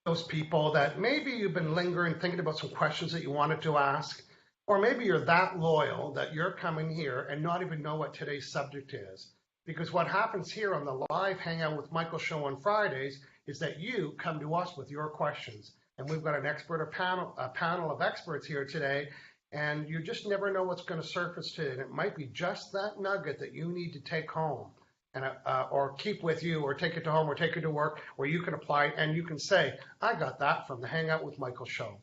those people that maybe you've been lingering, thinking about some questions that you wanted to ask, or maybe you're that loyal that you're coming here and not even know what today's subject is. Because what happens here on the live Hangout with Michael show on Fridays is that you come to us with your questions. And we've got a panel of experts here today, and you just never know what's going to surface today. And it might be just that nugget that you need to take home and or keep with you, or take it to home, or take it to work, where you can apply it and you can say, I got that from the Hangout with Michael show.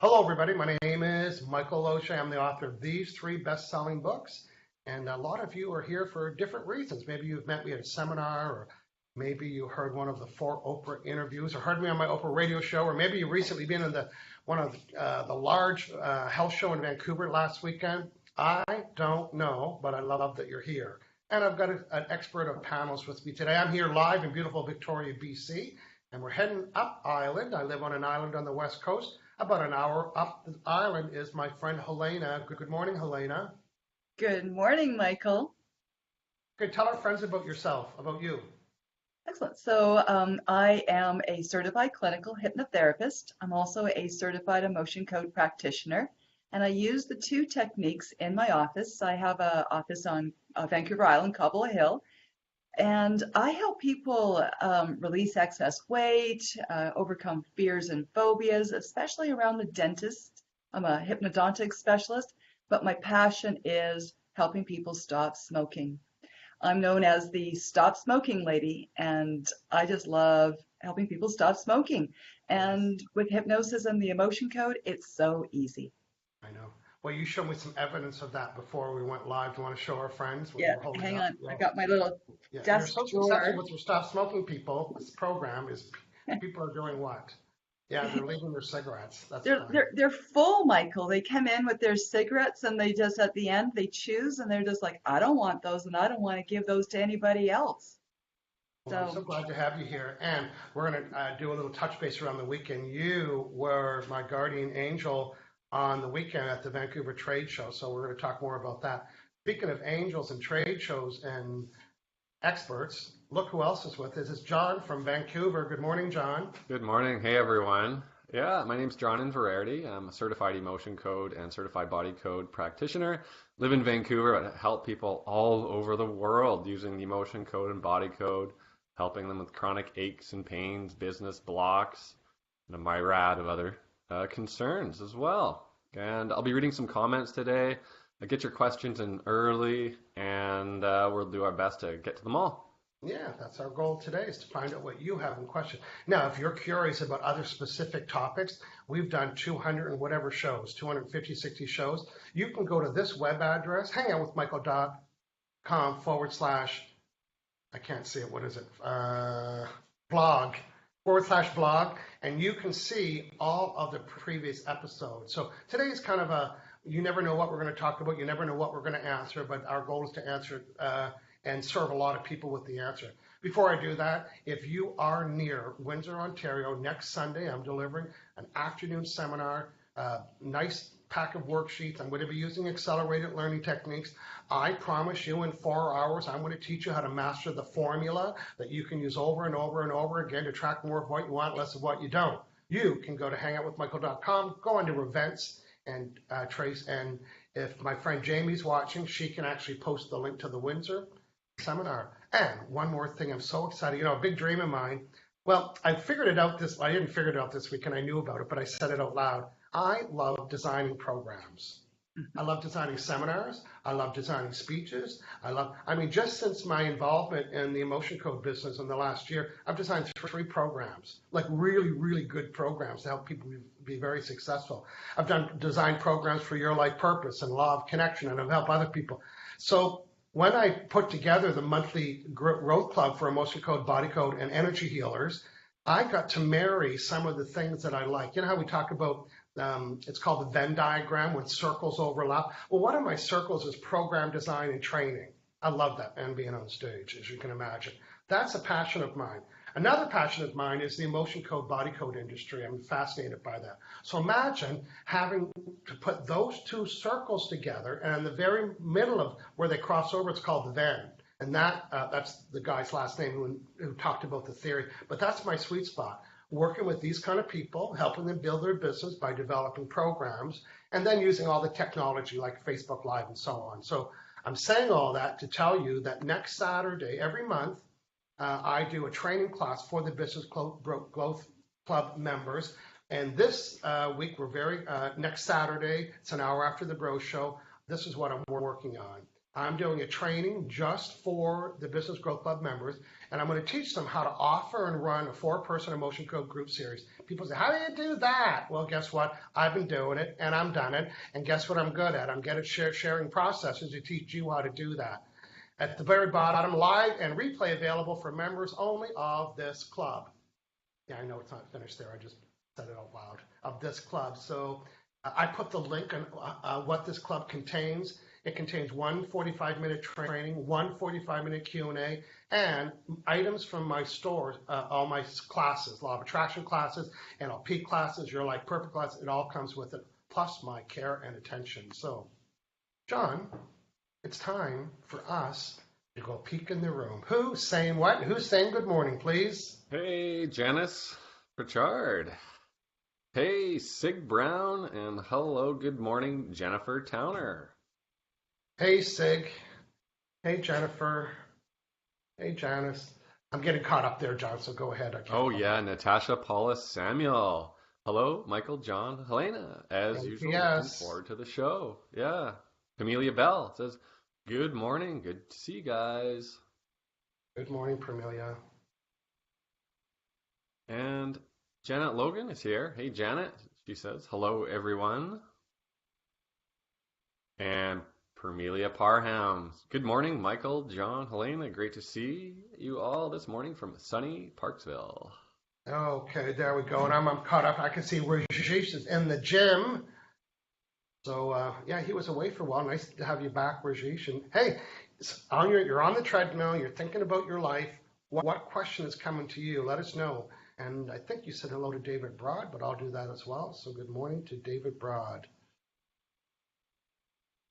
Hello, everybody. My name is Michael Loche. I'm the author of these 3 best-selling books. And a lot of you are here for different reasons. Maybe you've met me at a seminar, or maybe you heard one of the 4 Oprah interviews, or heard me on my Oprah Radio show, or maybe you've recently been in one of the large health show in Vancouver last weekend. I don't know, but I love that you're here. And I've got an expert of panels with me today. I'm here live in beautiful Victoria, BC, and we're heading up island. I live on an island on the west coast. About an hour up the island is my friend Helena. Good morning, Helena. Good morning, Michael. Okay, tell our friends about yourself, about you. Excellent. So I am a certified clinical hypnotherapist. I'm also a certified emotion code practitioner, and I use the 2 techniques in my office. I have an office on Vancouver Island, Cobble Hill, and I help people release excess weight, overcome fears and phobias, especially around the dentist. I'm a hypnodontic specialist, but my passion is helping people stop smoking. I'm known as the Stop Smoking Lady, and I just love helping people stop smoking. And with hypnosis and the emotion code, it's so easy. I know. Well, you showed me some evidence of that before we went live. Do you want to show our friends? Yeah, hang on. I got my little desk drawer. You're so successful with your Stop Smoking people. This program is people are doing what? Yeah, they're leaving their cigarettes. They're full, Michael. They come in with their cigarettes, and they just at the end they choose, and they're just like, I don't want those, and I don't want to give those to anybody else. Well, I'm so glad to have you here, and we're going to do a little touch base around the weekend. You were my guardian angel on the weekend at the Vancouver Trade Show, so we're going to talk more about that. Speaking of angels and trade shows and experts, look who else is with us. It's John from Vancouver. Good morning, John. Good morning. Hey, everyone. Yeah, my name's John Inverarity. I'm a certified emotion code and certified body code practitioner. Live in Vancouver, but help people all over the world using the emotion code and body code, helping them with chronic aches and pains, business blocks, and a myriad of other concerns as well. And I'll be reading some comments today. Get your questions in early, and we'll do our best to get to them all. Yeah, that's our goal today, is to find out what you have in question. Now, if you're curious about other specific topics, we've done 200 and whatever shows, 250, 60 shows. You can go to this web address, hangoutwithmichael.com / I can't see it, what is it? Blog /blog, and you can see all of the previous episodes. So today is kind of you never know what we're going to talk about, you never know what we're going to answer, but our goal is to answer and serve a lot of people with the answer. Before I do that, if you are near Windsor, Ontario, next Sunday, I'm delivering an afternoon seminar, nice pack of worksheets. I'm going to be using accelerated learning techniques. I promise you in 4 hours, I'm going to teach you how to master the formula that you can use over and over and over again to attract more of what you want, less of what you don't. You can go to hangoutwithmichael.com, go under events, and trace. And if my friend Jamie's watching, she can actually post the link to the Windsor seminar. And one more thing, I'm so excited. A big dream of mine. Well, I figured it out I didn't figure it out this week, and I knew about it, but I said it out loud. I love designing programs. I love designing seminars. I love designing speeches. Just since my involvement in the emotion code business in the last year, I've designed 3 programs, like really, really good programs to help people be very successful. I've designed programs for Your Life Purpose and Law of Connection, and I've helped other people. So when I put together the monthly growth club for emotion code, body code, and energy healers, I got to marry some of the things that I like. You know how we talk about it's called the Venn diagram when circles overlap. Well, one of my circles is program design and training. I love that, and being on stage, as you can imagine. That's a passion of mine. Another passion of mine is the emotion code, body code industry. I'm fascinated by that. So imagine having to put those 2 circles together, and in the very middle of where they cross over, it's called the Venn. And that's the guy's last name who talked about the theory. But that's my sweet spot. working with these kind of people, helping them build their business by developing programs, and then using all the technology like Facebook Live and so on. So I'm saying all that to tell you that next Saturday, every month, I do a training class for the Business Growth Club members. And this week, next Saturday, it's an hour after the Bro Show. This is what I'm working on. I'm doing a training just for the Business Growth Club members, and I'm going to teach them how to offer and run a 4-person emotion code group series. People say, how do you do that? Well, guess what? I've been doing it, and I'm done it. And guess what I'm good at? I'm good at sharing processes to teach you how to do that. At the very bottom, live and replay available for members only of this club. Yeah, I know it's not finished there. I just said it out loud. Of this club. So I put the link on what this club contains. It contains one 45-minute training, one 45-minute Q&A, and items from my store, all my classes, Law of Attraction classes, NLP classes, Your Life Perfect classes. It all comes with it, plus my care and attention. So, John, it's time for us to go peek in the room. Who's saying what? Who's saying good morning, please? Hey, Janice Pritchard. Hey, Sig Brown, and hello, good morning, Jennifer Towner. Hey, Sig. Hey, Jennifer. Hey, Janice. I'm getting caught up there, John, so go ahead. Oh, yeah, Natasha Paula Samuel. Hello, Michael, John, Helena. As usual, looking forward to the show. Yeah. Camelia Bell says, good morning. Good to see you guys. Good morning, Camelia. And Janet Logan is here. Hey, Janet. She says, hello, everyone. And Permelia Parham. Good morning, Michael, John, Helena. Great to see you all this morning from sunny Parksville. Okay, there we go. And I'm caught up. I can see Rajesh is in the gym. So, yeah, he was away for a while. Nice to have you back, Rajesh. And hey, you're on the treadmill. You're thinking about your life. What question is coming to you? Let us know. And I think you said hello to David Broad, but I'll do that as well. So good morning to David Broad.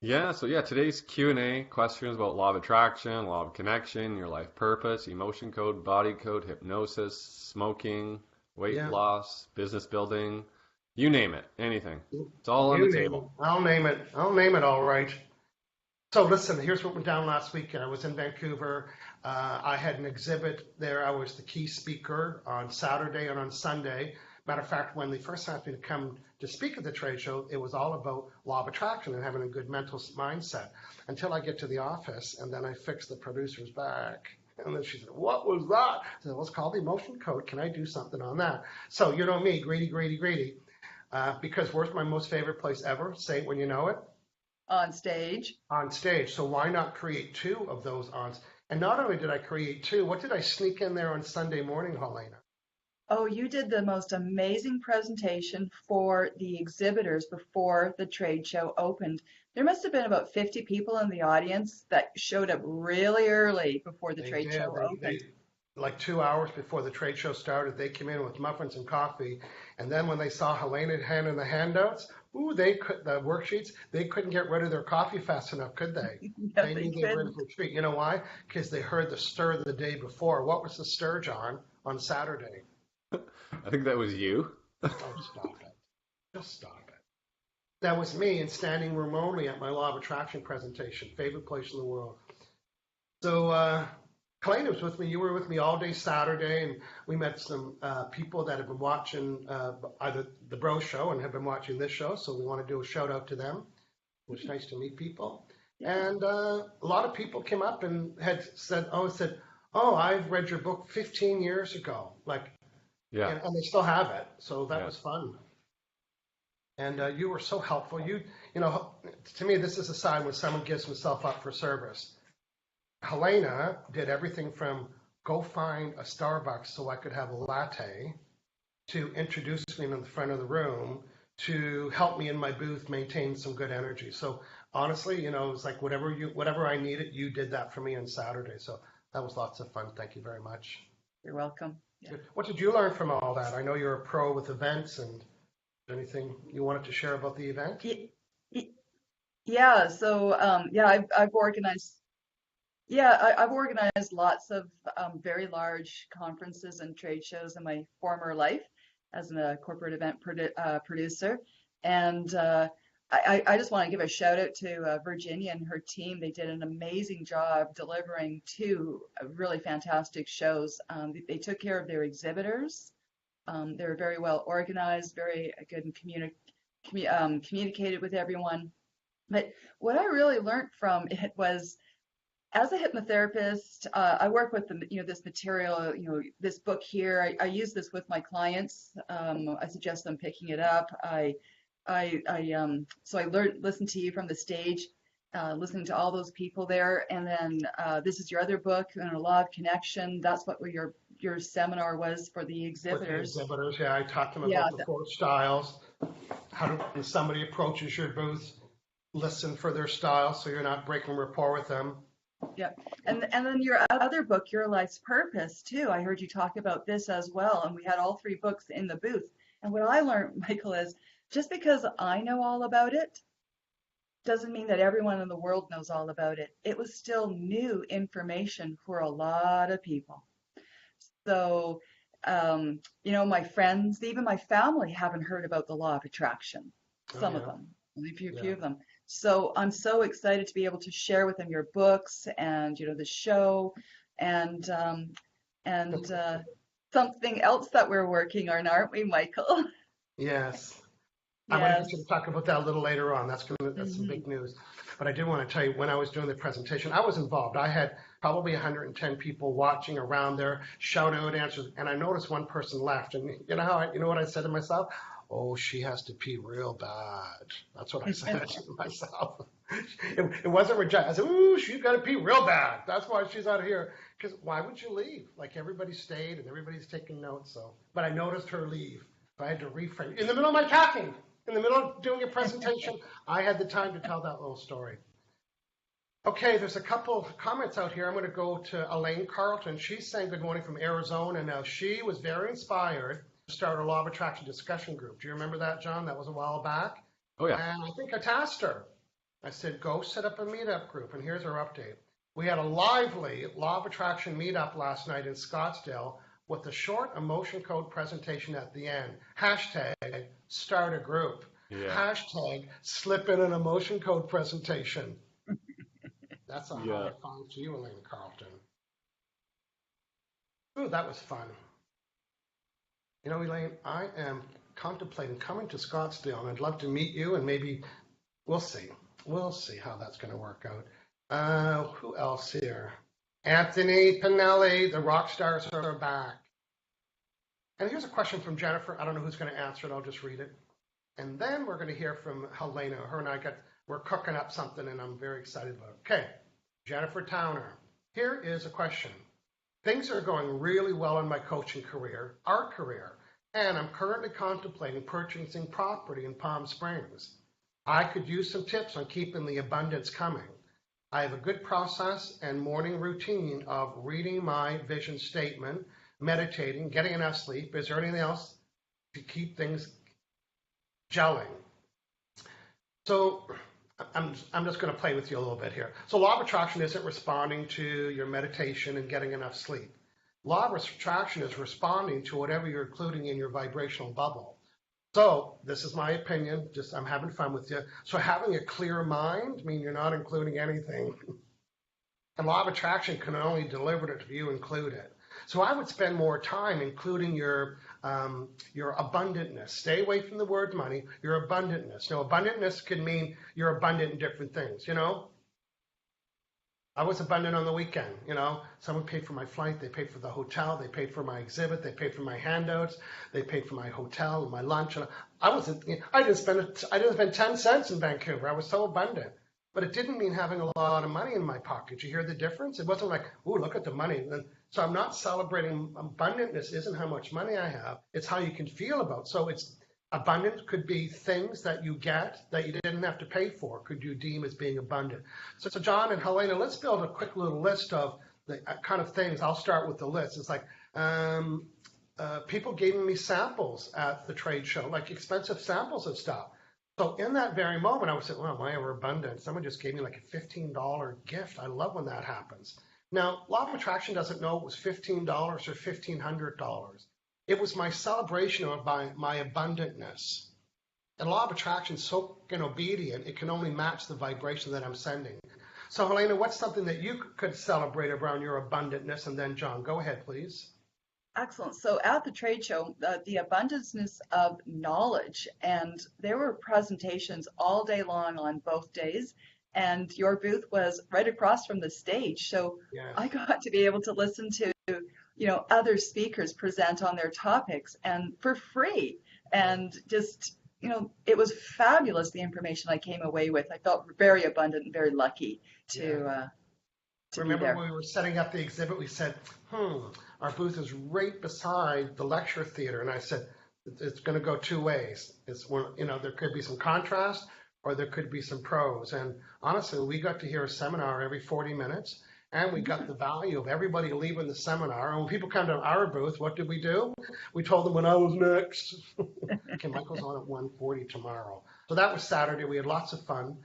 Yeah, so today's Q&A questions about law of attraction, law of connection, your life purpose, emotion code, body code, hypnosis, smoking, weight loss, business building, you name it, anything. It's all on the table. I'll name it. I'll name it all right. So listen, here's what went down last weekend. I was in Vancouver. I had an exhibit there. I was the key speaker on Saturday and on Sunday. Matter of fact, when they first asked me to come to speak at the trade show, it was all about law of attraction and having a good mental mindset until I get to the office, and then I fix the producer's back. And then she said, what was that? I said, well, it's called the emotion code. Can I do something on that? So you know me, greedy. Because where's my most favorite place ever? Say it when you know it. On stage. On stage. So why not create 2 of those And not only did I create 2, what did I sneak in there on Sunday morning, Helena? Oh, you did the most amazing presentation for the exhibitors before the trade show opened. There must have been about 50 people in the audience that showed up really early before the trade show opened. Like 2 hours before the trade show started, they came in with muffins and coffee. And then when they saw Helena handing the handouts, the worksheets, they couldn't get rid of their coffee fast enough, could they? No, they knew they were in for a treat. You know why? Because they heard the stir the day before. What was the stir, John, on Saturday? I think that was you. Oh, stop it. Just stop it. That was me in standing room only at my Law of Attraction presentation, favorite place in the world. So Helena was with me. You were with me all day Saturday, and we met some people that have been watching either the Bro Show and have been watching this show, so we want to do a shout out to them. It was nice to meet people. And a lot of people came up and had said, oh, I've read your book 15 years ago. And they still have it. So that was fun. And you were so helpful. You know, to me, this is a sign when someone gives himself up for service. Helena did everything from go find a Starbucks so I could have a latte, to introduce me in the front of the room, to help me in my booth maintain some good energy. So honestly, you know, it's like whatever I needed, you did that for me on Saturday. So that was lots of fun. Thank you very much. You're welcome. Yeah. What did you learn from all that? I know you're a pro with events, and anything you wanted to share about the event? Yeah. So I've organized. Yeah, I've organized lots of very large conferences and trade shows in my former life. as a corporate event producer. And I just want to give a shout out to Virginia and her team. They did an amazing job delivering two really fantastic shows. They took care of their exhibitors. They were very well organized, very good and communicated with everyone. But what I really learned from it was, as a hypnotherapist, I work with this material, this book here. I use this with my clients. I suggest them picking it up. So I listen to you from the stage, listening to all those people there, and then this is your other book, and a Law of Connection. That's what your seminar was for the exhibitors. With the exhibitors, yeah, I taught them about the 4 styles. How to, when somebody approaches your booth, listen for their style, so you're not breaking rapport with them. Yeah, and then your other book, Your Life's Purpose, too. I heard you talk about this as well, and we had all 3 books in the booth. And what I learned, Michael, is just because I know all about it doesn't mean that everyone in the world knows all about it. It was still new information for a lot of people. So, my friends, even my family haven't heard about the law of attraction. Some of them, only a few of them. So I'm so excited to be able to share with them your books and, the show and something else that we're working on, aren't we, Michael? Yes. I'm going to talk about that a little later on. That's some big news. But I did want to tell you, when I was doing the presentation, I was involved. I had probably 110 people watching around there, shouting out answers, and I noticed one person left. And you know what I said to myself? Oh, she has to pee real bad. That's what I said to myself. It wasn't rejection. I said, ooh, she's got to pee real bad. That's why she's out of here. Because why would you leave? Like, everybody stayed and everybody's taking notes. But I noticed her leave. So I had to reframe. In the middle of my talking, in the middle of doing a presentation, I had the time to tell that little story. Okay, there's a couple of comments out here. I'm going to go to Elaine Carlton. She's saying good morning from Arizona. Now, she was very inspired to start a Law of Attraction discussion group. Do you remember that, John? That was a while back. Oh, yeah. And I think I tasked her. I said, go set up a meetup group. And here's our update. We had a lively Law of Attraction meetup last night in Scottsdale with a short emotion code presentation at the end. Hashtag start a group. Yeah. Hashtag slip in an emotion code presentation. That's a high five to you, Elaine Carlton. Ooh, that was fun. Elaine, I am contemplating coming to Scottsdale, and I'd love to meet you, and maybe we'll see. We'll see how that's going to work out. Who else here? Anthony Pinelli, the rock stars are back. And here's a question from Jennifer. I don't know who's going to answer it. I'll just read it. And then we're going to hear from Helena. Her and I we're cooking up something, and I'm very excited about it. Okay, Jennifer Towner. Here is a question. Things are going really well in my coaching career, our career, and I'm currently contemplating purchasing property in Palm Springs. I could use some tips on keeping the abundance coming. I have a good process and morning routine of reading my vision statement, meditating, getting enough sleep. Is there anything else to keep things gelling? So I'm just going to play with you a little bit here. So law of attraction isn't responding to your meditation and getting enough sleep. Law of attraction is responding to whatever you're including in your vibrational bubble. So this is my opinion, just I'm having fun with you. So having a clear mind means you're not including anything. And law of attraction can only deliver it if you include it. So I would spend more time including your abundantness. Stay away from the word money, your abundantness. Now, abundantness can mean you're abundant in different things, I was abundant on the weekend, Someone paid for my flight, they paid for the hotel, they paid for my exhibit, they paid for my handouts, they paid for my hotel and my lunch. And I didn't spend 10 cents in Vancouver. I was so abundant. But it didn't mean having a lot of money in my pocket. You hear the difference? It wasn't like, ooh, look at the money. So I'm not celebrating abundantness isn't how much money I have. It's how you can feel about it. So it's abundant could be things that you get that you didn't have to pay for, could you deem as being abundant. So John and Helena, let's build a quick little list of the kind of things. I'll start with the list. It's like people giving me samples at the trade show, like expensive samples of stuff. So in that very moment, I was saying, well, am I ever abundant? Someone just gave me like a $15 gift. I love when that happens. Now, law of attraction doesn't know it was $15 or $1,500. It was my celebration of my abundantness. And law of attraction is so obedient, it can only match the vibration that I'm sending. So Helena, what's something that you could celebrate around your abundantness? And then John, go ahead, please. Excellent. So at the trade show, the abundanceness of knowledge, and there were presentations all day long on both days, and your booth was right across from the stage. So Yes. I got to be able to listen to, other speakers present on their topics and for free. And just, it was fabulous, the information I came away with. I felt very abundant and very lucky to Remember be there. when we were setting up the exhibit, we said, our booth is right beside the lecture theater. And I said, it's going to go two ways. There could be some contrast or there could be some pros. And honestly, we got to hear a seminar every 40 minutes. And we got the value of everybody leaving the seminar. And when people come to our booth, what did we do? We told them when I was next. Okay, Michael's on at 1:40 tomorrow. So that was Saturday. We had lots of fun.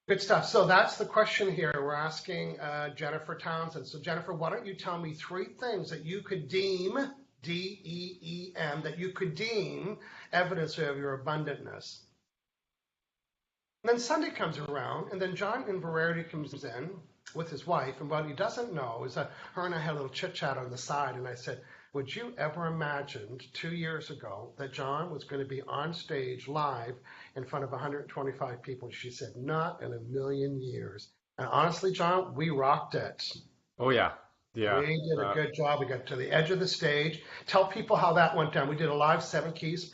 Good stuff. So that's the question here. We're asking Jennifer Townsend. So Jennifer, why don't you tell me 3 things that you could deem, D-E-E-M, that you could deem evidence of your abundantness. And then Sunday comes around, and then John Inverarity comes in with his wife, and what he doesn't know is that her and I had a little chit-chat on the side, and I said, would you ever imagine 2 years ago that John was going to be on stage live in front of 125 people? She said, not in a million years. And honestly, John, we rocked it. Oh, yeah. Yeah. We did a good job. We got to the edge of the stage. Tell people how that went down. We did a live 7 keys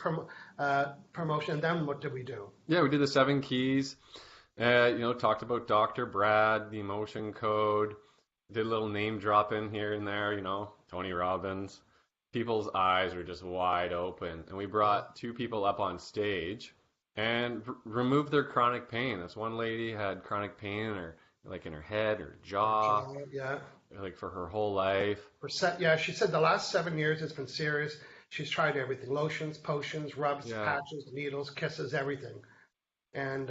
promotion, and then what did we do? Yeah, we did the 7 keys. Talked about Dr. Brad, the emotion code, did a little name drop in here and there, Tony Robbins. People's eyes were just wide open. And we brought 2 people up on stage and removed their chronic pain. This one lady had chronic pain in her head or jaw, Yeah. like for her whole life. Yeah, she said the last 7 years it's been serious. She's tried everything: lotions, potions, rubs, patches, needles, kisses, everything. And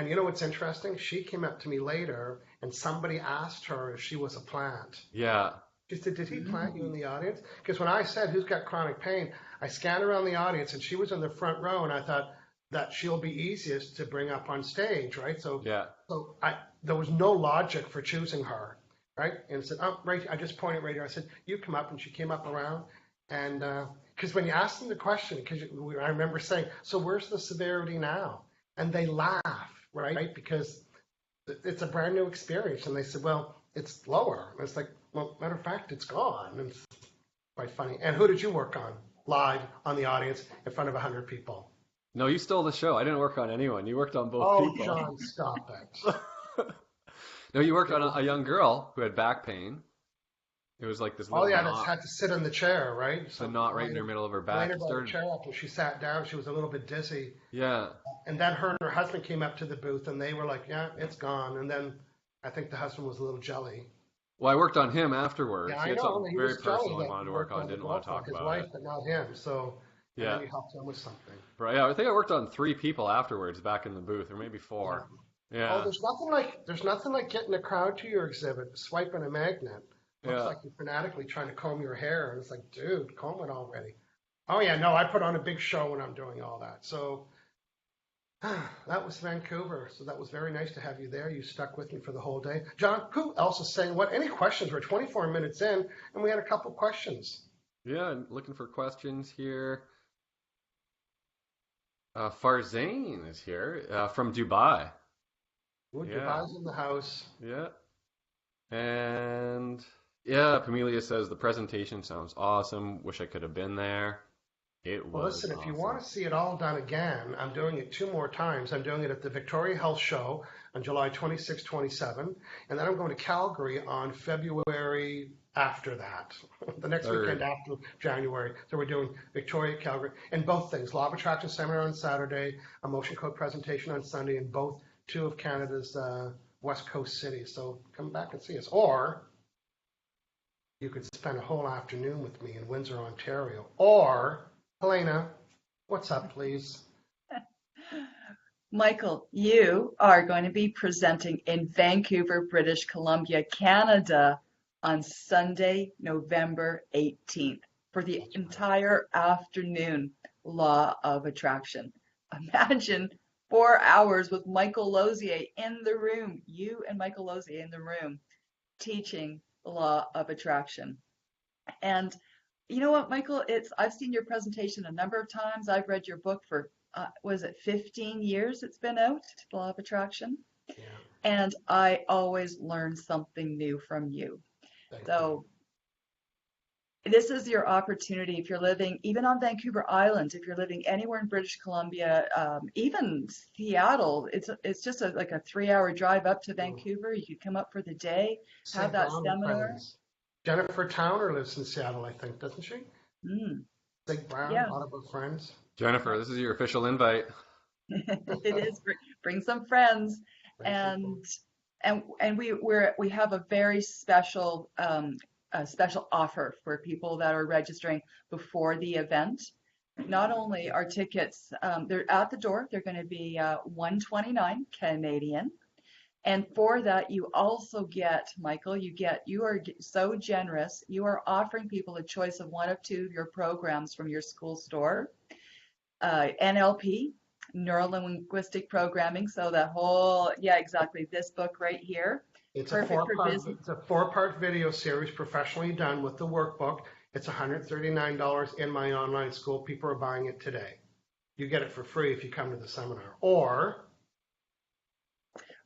you know what's interesting? She came up to me later, and somebody asked her if she was a plant. Yeah. She said, did he plant you in the audience? Because when I said, who's got chronic pain, I scanned around the audience, and she was in the front row, and I thought that she'll be easiest to bring up on stage, right? So there was no logic for choosing her, right? And I said, oh, right, I just pointed right here. I said, you come up, and she came up around. And because when you asked them the question, because I remember saying, so where's the severity now? And they laugh, right? Because it's a brand new experience. And they said, well, it's lower. And it's like, well, matter of fact, it's gone. And it's quite funny. And who did you work on live on the audience in front of 100 people? No, you stole the show. I didn't work on anyone. You worked on both people. Oh, John, stop it. No, you worked on a young girl who had back pain. It was like this little knot. Had to sit in the chair, right? So knot right in the middle of her back. Later brought the chair up, and she sat down. She was a little bit dizzy. Yeah. And then her and her husband came up to the booth, and they were like, yeah, it's gone. And then I think the husband was a little jelly. Well, I worked on him afterwards. Yeah, He had I know. something very personal he wanted to work on. Didn't want to talk his about wife, it. but not him. So yeah, you helped him with something. Right. Yeah, I think I worked on 3 people afterwards back in the booth, or maybe 4. Yeah. Oh, there's nothing like getting a crowd to your exhibit, swiping a magnet. Looks like you're fanatically trying to comb your hair, and it's like, dude, comb it already. Oh yeah, no, I put on a big show when I'm doing all that. So that was Vancouver. So that was very nice to have you there. You stuck with me for the whole day. John, who else is saying what? Any questions? We're 24 minutes in, and we had a couple questions. Yeah, I'm looking for questions here. Farzane is here from Dubai. Ooh, Dubai's in the house. Yeah. And yeah, Pamelia says the presentation sounds awesome. Wish I could have been there. It was. Well, listen, awesome. If you want to see it all done again, I'm doing it 2 more times. I'm doing it at the Victoria Health Show on July 26, 27, and then I'm going to Calgary on February after that, the next weekend after January. So we're doing Victoria, Calgary, and both things: Law of Attraction seminar on Saturday, a motion code presentation on Sunday, in both 2 of Canada's West Coast cities. So come back and see us. Or you could spend a whole afternoon with me in Windsor, Ontario. Or, Helena, what's up, please? Michael, you are going to be presenting in Vancouver, British Columbia, Canada on Sunday, November 18th. for the entire afternoon. Law of attraction. Imagine 4 hours with Michael Lozier in the room, you and Michael Lozier in the room, teaching the law of attraction. And you know what, Michael? I've seen your presentation a number of times. I've read your book for, was it 15 years it's been out, The Law of Attraction? Yeah. And I always learn something new from you. So this is your opportunity if you're living even on Vancouver Island, if you're living anywhere in British Columbia, even Seattle. It's just like a 3-hour drive up to Vancouver. You could come up for the day, have that seminar. Friends. Jennifer Towner lives in Seattle, I think, doesn't she? Big Brown, Yeah. a lot of her friends. Jennifer, this is your official invite. It is. Bring some friends, and we have a very special special offer for people that are registering before the event. Not only are tickets, they're at the door, they're going to be $129 Canadian. And for that, you also get, Michael, you are so generous. You are offering people a choice of one of two of your programs from your school store. NLP, Neuro-Linguistic Programming. So that whole, exactly, this book right here. It's a four-part video series professionally done with the workbook. It's $139 in my online school. People are buying it today. You get it for free if you come to the seminar. Or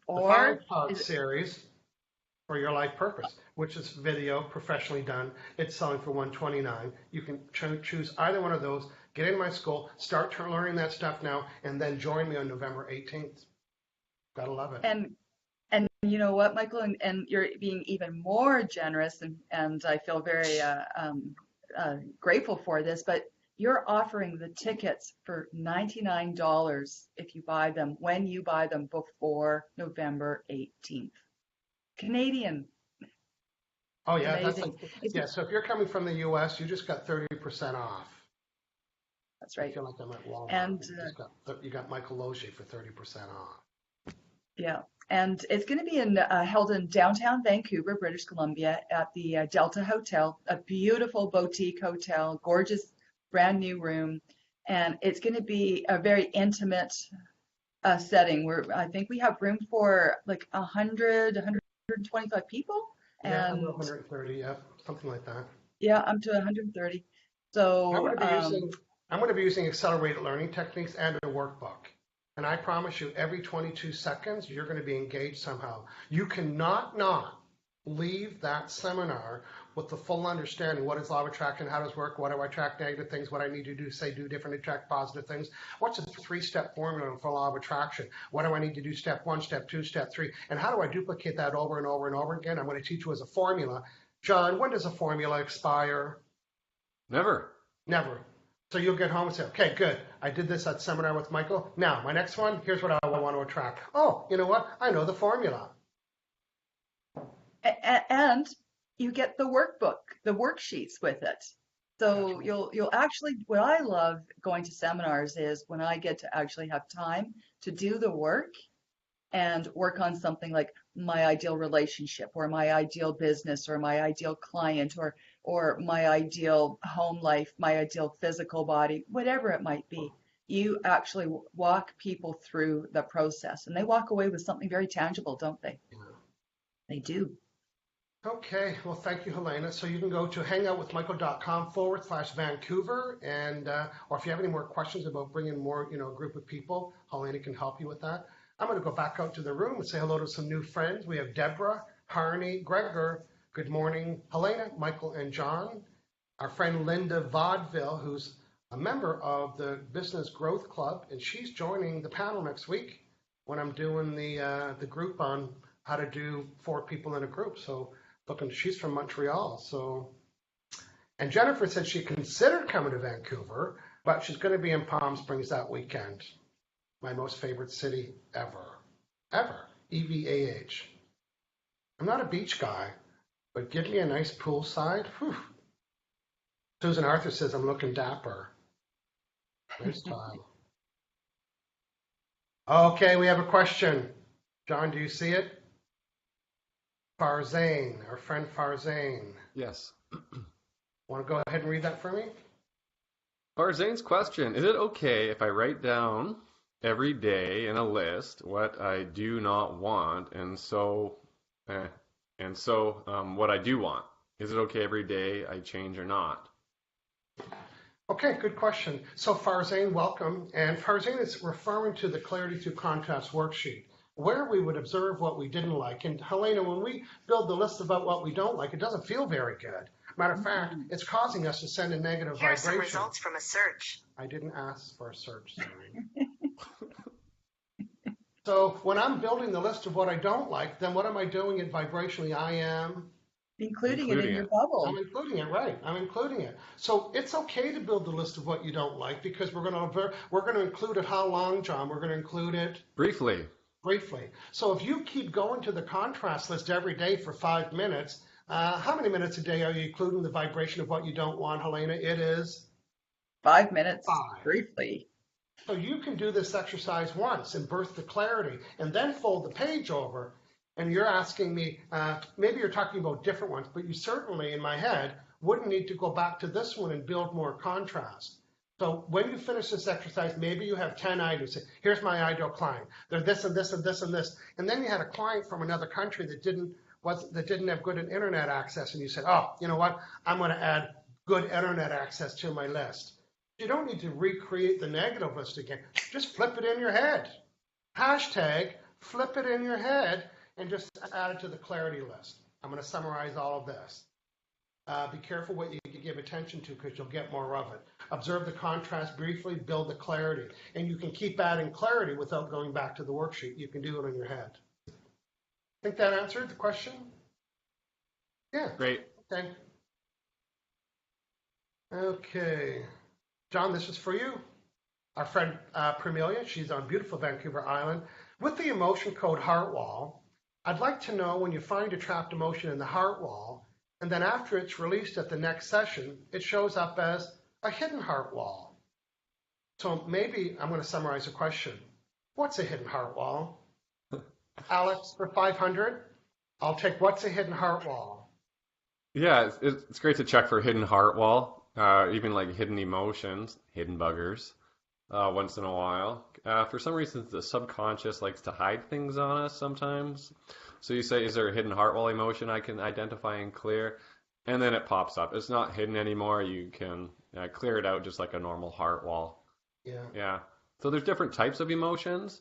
the 5-part series for your life purpose, which is video professionally done. It's selling for $129. You can choose either one of those. Get in my school, start learning that stuff now, and then join me on November 18th. Gotta love it. And you know what, Michael, and you're being even more generous, and I feel very grateful for this, but you're offering the tickets for $99 if you buy them, when you buy them before November 18th. Canadian. Oh, yeah. Amazing. So if you're coming from the U.S., you just got 30% off. That's right. I feel like I'm at Walmart. And you got Michael Lozier for 30% off. Yeah. And it's going to be held in downtown Vancouver, British Columbia, at the Delta Hotel, a beautiful boutique hotel, gorgeous brand new room. And it's going to be a very intimate setting where I think we have room for like 100, 125 people. Yeah, 130, yeah, something like that. Yeah, up to 130. So I'm going to be using accelerated learning techniques and a workbook. And I promise you, every 22 seconds, you're going to be engaged somehow. You cannot not leave that seminar with the full understanding. What is law of attraction? How does it work? What do I attract negative things? What I need to do, do different, attract positive things? What's a 3-step formula for law of attraction? What do I need to do? Step 1, step 2, step 3. And how do I duplicate that over and over and over again? I'm going to teach you as a formula. John, when does a formula expire? Never. So you'll get home and say, okay, good. I did this at seminar with Michael. Now, my next one, here's what I want to attract. Oh, you know what? I know the formula. And you get the workbook, the worksheets with it. So you'll actually, what I love going to seminars is when I get to actually have time to do the work and work on something like my ideal relationship or my ideal business or my ideal client or my ideal home life, my ideal physical body, whatever it might be. You actually walk people through the process and they walk away with something very tangible, don't they? Yeah. They do. Okay, well, thank you, Helena. So you can go to hangoutwithmichael.com/Vancouver, and or if you have any more questions about bringing more, a group of people, Helena can help you with that. I'm going to go back out to the room and say hello to some new friends. We have Deborah, Harney, Gregor. Good morning, Helena, Michael, and John. Our friend Linda Vaudeville, who's a member of the Business Growth Club, and she's joining the panel next week when I'm doing the group on how to do 4 people in a group. So she's from Montreal. And Jennifer said she considered coming to Vancouver, but she's going to be in Palm Springs that weekend. My most favorite city ever. EVAH. I'm not a beach guy, but give me a nice poolside. Whew. Susan Arthur says I'm looking dapper. Nice time. Okay, we have a question. John, do you see it? Farzane, our friend Farzane. Yes. Want to go ahead and read that for me? Zane's question, is it okay if I write down every day in a list what I do not want what I do want? Is it okay every day I change or not? Okay, good question. So Farzane, welcome. And Farzane is referring to the Clarity Through Contrast worksheet, where we would observe what we didn't like. And Helena, when we build the list about what we don't like, it doesn't feel very good. Matter of fact, it's causing us to send a negative Here are vibration. some results from a search. I didn't ask for a search, sorry. So when I'm building the list of what I don't like, then what am I doing it vibrationally? I am Including it in your bubble. I'm including it, right? I'm including it. So it's okay to build the list of what you don't like because we're going to include it. How long, John? We're going to include it Briefly. So if you keep going to the contrast list every day for 5 minutes, how many minutes a day are you including the vibration of what you don't want, Helena? It is 5 minutes. 5. Briefly. So you can do this exercise once and birth the clarity and then fold the page over. And you're asking me, maybe you're talking about different ones, but you certainly, in my head, wouldn't need to go back to this one and build more contrast. So when you finish this exercise, maybe you have 10 items. Here's my ideal client. They're this and this and this and this. And then you had a client from another country that didn't have good internet access. And you said, oh, you know what? I'm going to add good internet access to my list. You don't need to recreate the negative list again. Just flip it in your head. Hashtag flip it in your head and just add it to the clarity list. I'm going to summarize all of this. Be careful what you give attention to because you'll get more of it. Observe the contrast briefly, build the clarity. And you can keep adding clarity without going back to the worksheet. You can do it in your head. Think that answered the question? Yeah. Great. Okay. Okay. John, this is for you. Our friend Premilia, she's on beautiful Vancouver Island. With the emotion code Heart Wall, I'd like to know when you find a trapped emotion in the heart wall, and then after it's released at the next session, it shows up as a hidden heart wall. So maybe I'm going to summarize the question. What's a hidden heart wall? Alex, for 500, I'll take what's a hidden heart wall. Yeah, it's great to check for hidden heart wall, even like hidden emotions, hidden buggers, once in a while. For some reason, the subconscious likes to hide things on us sometimes. So you say, is there a hidden heart wall emotion I can identify and clear? And then it pops up. It's not hidden anymore. You can clear it out just like a normal heart wall. Yeah. So there's different types of emotions.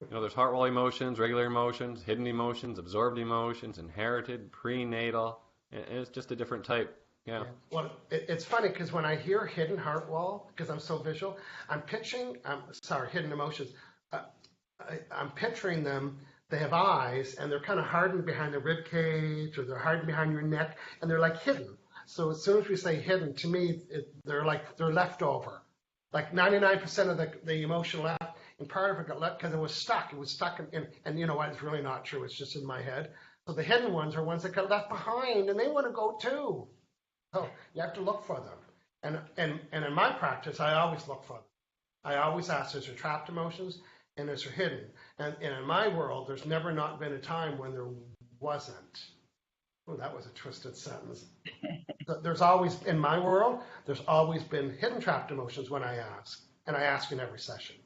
There's heart wall emotions, regular emotions, hidden emotions, absorbed emotions, inherited, prenatal. It's just a different type. Yeah. Well, it's funny because when I hear hidden heart wall, because I'm so visual, hidden emotions. I'm picturing them. They have eyes, and they're kind of hardened behind the rib cage, or they're hardened behind your neck, and they're like hidden. So as soon as we say hidden, to me, they're left over. Like 99% of the emotion left, and part of it got left because it was stuck. It was stuck in, and you know what? It's really not true. It's just in my head. So the hidden ones are ones that got left behind, and they want to go too. So you have to look for them. And in my practice, I always look for them. I always ask, is there trapped emotions and is there hidden? And in my world, there's never not been a time when there wasn't. Oh, that was a twisted sentence. There's always, in my world, there's always been hidden trapped emotions when I ask. And I ask in every session.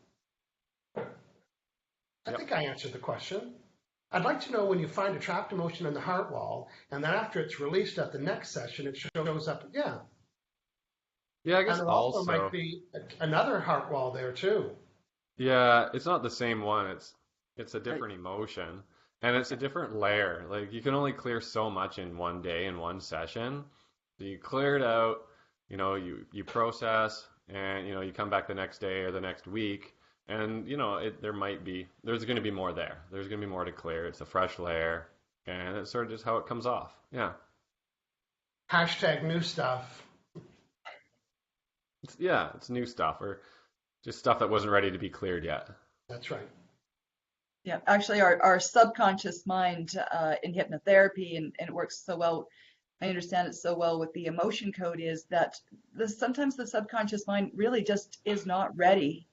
I think I answered the question. I'd like to know when you find a trapped emotion in the heart wall, and then after it's released at the next session, it shows up. Yeah. Yeah, I guess and there also might be another heart wall there too. Yeah, it's not the same one. It's a different emotion, and it's a different layer. Like you can only clear so much in one day in one session. So you clear it out, you process, and you come back the next day or the next week. And, there's going to be more there. There's going to be more to clear. It's a fresh layer, and it's sort of just how it comes off. Yeah. Hashtag new stuff. It's new stuff, or just stuff that wasn't ready to be cleared yet. That's right. Yeah, actually, our subconscious mind in hypnotherapy, and it works so well, I understand it so well with the emotion code, is that sometimes the subconscious mind really just is not ready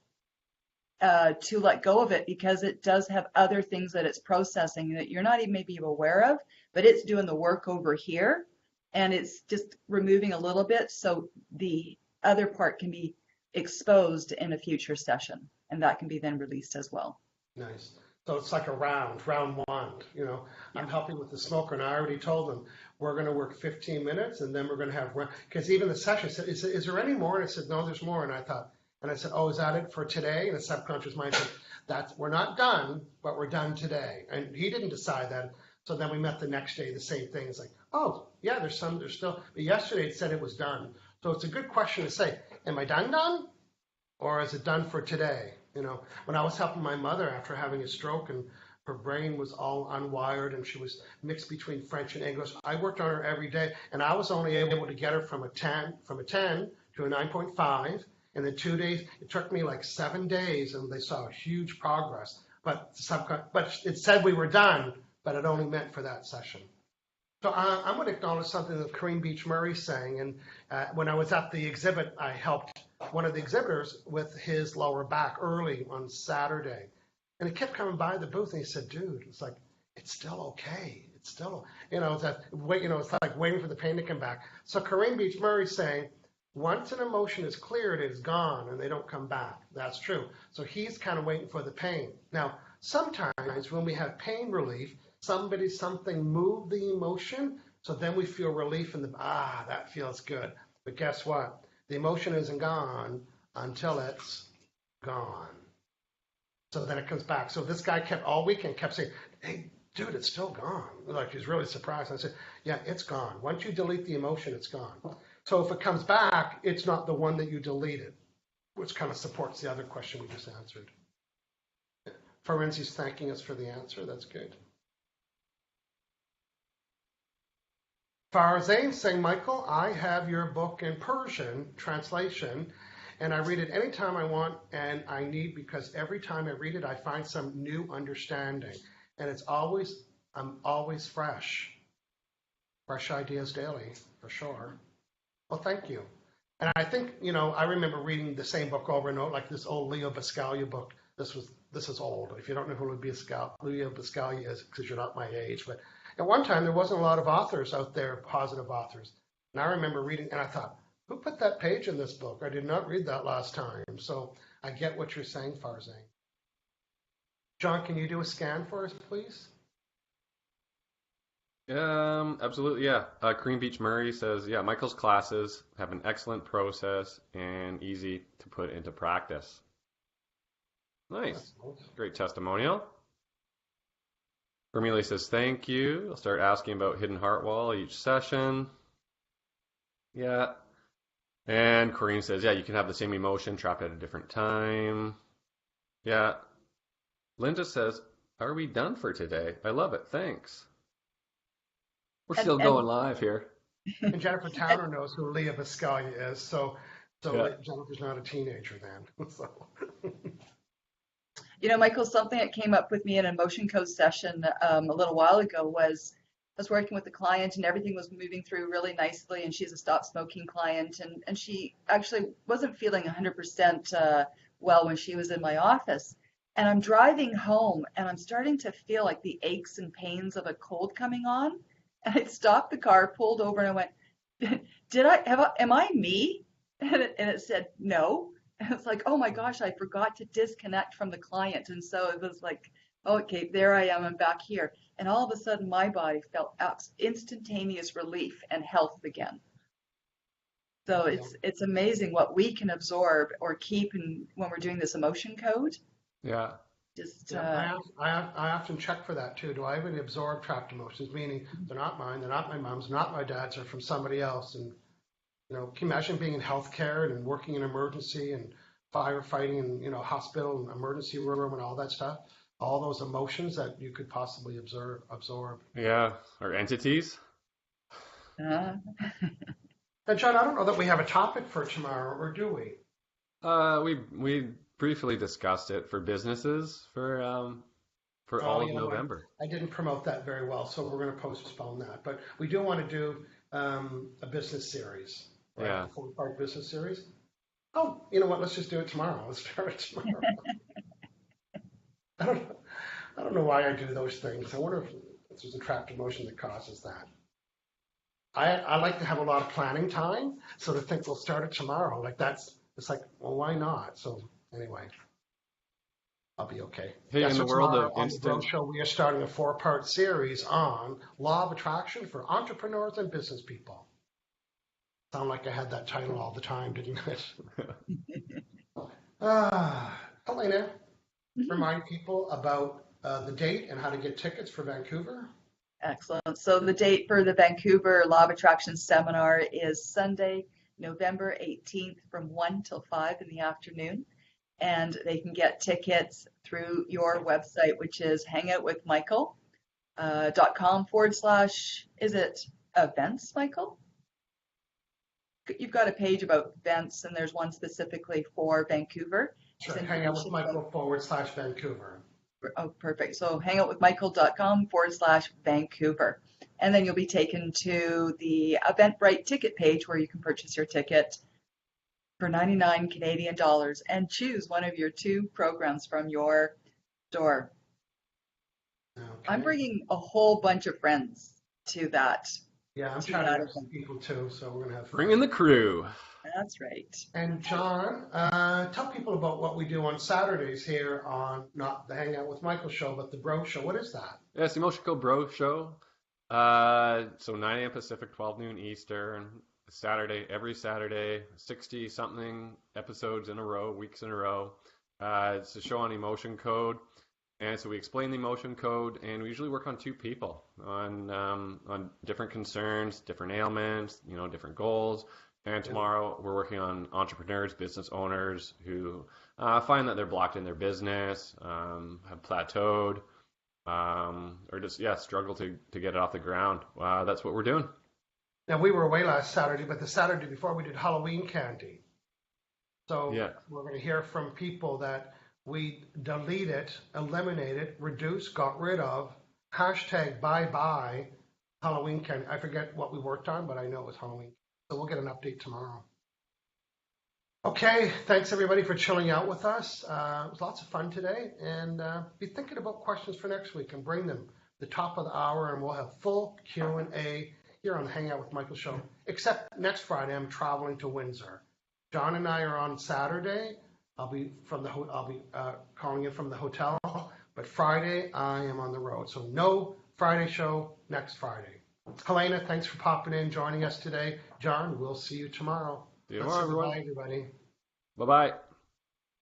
to let go of it because it does have other things that it's processing that you're not even maybe aware of, but it's doing the work over here. and it's just removing a little bit so the other part can be exposed in a future session, and that can be then released as well. Nice. So it's like a round one, you know. Yeah. I'm helping with the smoker, and I already told them we're going to work 15 minutes, and then we're going to have, because even the session said, is there any more? And I said, no, there's more. And I said, oh, is that it for today? And the subconscious mind said, we're not done, but we're done today. And he didn't decide that. So then we met the next day, the same thing. It's like, oh, yeah, there's still, but yesterday it said it was done. So it's a good question to say, am I done? Or is it done for today? You know, when I was helping my mother after having a stroke and her brain was all unwired and she was mixed between French and English, I worked on her every day, and I was only able to get her from a 10 to a 9.5. And then 2 days, it took me like 7 days, and they saw a huge progress. But it said we were done, but it only meant for that session. So I'm going to acknowledge something that Kareem Beach Murray sang. And when I was at the exhibit, I helped one of the exhibitors with his lower back early on Saturday. And he kept coming by the booth, and he said, dude, it's like, it's still okay. It's still, it's like waiting for the pain to come back. So Kareem Beach Murray saying, once an emotion is cleared, it is gone, and they don't come back. That's true. So he's kind of waiting for the pain. Now, sometimes when we have pain relief, something moved the emotion, so then we feel relief in that feels good. But guess what? The emotion isn't gone until it's gone. So then it comes back. So this guy all weekend kept saying, hey, dude, it's still gone. Like, he's really surprised. I said, yeah, it's gone. Once you delete the emotion, it's gone. So if it comes back, it's not the one that you deleted, which kind of supports the other question we just answered. Forensi's thanking us for the answer. That's good. Farzane saying, Michael, I have your book in Persian translation, and I read it anytime I want and I need, because every time I read it, I find some new understanding. And I'm always fresh. Fresh ideas daily, for sure. Well, thank you. And I think, I remember reading the same book over and over, like this old Leo Buscaglia book. This is old. If you don't know who Leo Buscaglia is, because you're not my age, but at one time, there wasn't a lot of authors out there, positive authors. And I remember reading, and I thought, who put that page in this book? I did not read that last time. So I get what you're saying, Farzane. John, can you do a scan for us, please? Absolutely, yeah. Kareem Beach Murray says, yeah, Michael's classes have an excellent process and easy to put into practice. Nice. Great testimonial. Vermelia says, thank you. I'll start asking about hidden heart wall each session. Yeah. And Kareem says, yeah, you can have the same emotion trapped at a different time. Yeah. Linda says, are we done for today? I love it. Thanks. We're still going live here. And Jennifer Towner knows who Leah Buscaglia is, so yeah. Jennifer's not a teenager then. So. Michael, something that came up with me in an emotion code session a little while ago was I was working with a client and everything was moving through really nicely, and she's a stop smoking client, and she actually wasn't feeling 100% well when she was in my office. And I'm driving home and I'm starting to feel like the aches and pains of a cold coming on. And I stopped the car, pulled over, and I went, am I me? And it said, no. And it's like, oh my gosh, I forgot to disconnect from the client. And so it was like, okay, there I am, I'm back here. And all of a sudden my body felt instantaneous relief and health again. So it's amazing what we can absorb or keep when we're doing this emotion code. Yeah. I often check for that too. Do I really absorb trapped emotions? Meaning they're not mine, they're not my mom's, not my dad's, they're from somebody else. And can you imagine being in healthcare and working in emergency and firefighting and hospital and emergency room and all that stuff? All those emotions that you could possibly absorb. Yeah, or entities. And John, I don't know that we have a topic for tomorrow, or do we? We briefly discussed it for businesses for all of November. I didn't promote that very well, so we're going to postpone that. But we do want to do a business series, right? Yeah. A 4-part business series. Oh, you know what? Let's just do it tomorrow. Let's start it tomorrow. I don't know why I do those things. I wonder if there's a trapped emotion that causes that. I like to have a lot of planning time, so to think we'll start it tomorrow, it's like, well, why not? So anyway, I'll be okay. Hey, Yeah, in so the world tomorrow of on the Bro instant, Show, we are starting a 4-part series on law of attraction for entrepreneurs and business people. Sound like I had that title all the time, didn't it? Helena, remind people about the date and how to get tickets for Vancouver. Excellent. So the date for the Vancouver Law of Attraction seminar is Sunday, November 18th from 1 till 5 in the afternoon. And they can get tickets through your website, which is hangoutwithmichael.com / is it events, Michael? You've got a page about events, and there's one specifically for Vancouver. Sure, hangoutwithmichael / Vancouver. Oh, perfect. So hangoutwithmichael.com / Vancouver. And then you'll be taken to the Eventbrite ticket page where you can purchase your ticket for 99 Canadian dollars and choose one of your 2 programs from your store. Okay. I'm bringing a whole bunch of friends to that. Yeah, I'm trying to get some people too, so we're going to have fun. bring in the crew. That's right. And John, tell people about what we do on Saturdays here on not the Hangout with Michael show, but the Bro Show. What is that? Yeah, it's the Emotion Code Bro Show. So 9 a.m. Pacific, 12 noon Eastern. Every Saturday, 60-something episodes in a row, weeks in a row. It's a show on emotion code. And so we explain the emotion code, and we usually work on 2 people on different concerns, different ailments, different goals. And tomorrow we're working on entrepreneurs, business owners who find that they're blocked in their business, have plateaued, or just struggle to get it off the ground. That's what we're doing. Now, we were away last Saturday, but the Saturday before we did Halloween candy. So we're going to hear from people that we deleted, eliminated, reduced, got rid of, #bye-bye Halloween candy. I forget what we worked on, but I know it was Halloween. So we'll get an update tomorrow. Okay, thanks everybody for chilling out with us. It was lots of fun today, and be thinking about questions for next week and bring them the top of the hour, and we'll have full Q&A here on the Hangout with Michael show. Except next Friday, I'm traveling to Windsor. John and I are on Saturday. I'll be calling in from the hotel, but Friday I am on the road. So no Friday show next Friday. Helena, thanks for popping in, joining us today. John, we'll see you tomorrow. See you tomorrow, everyone. Bye, everybody. Bye-bye.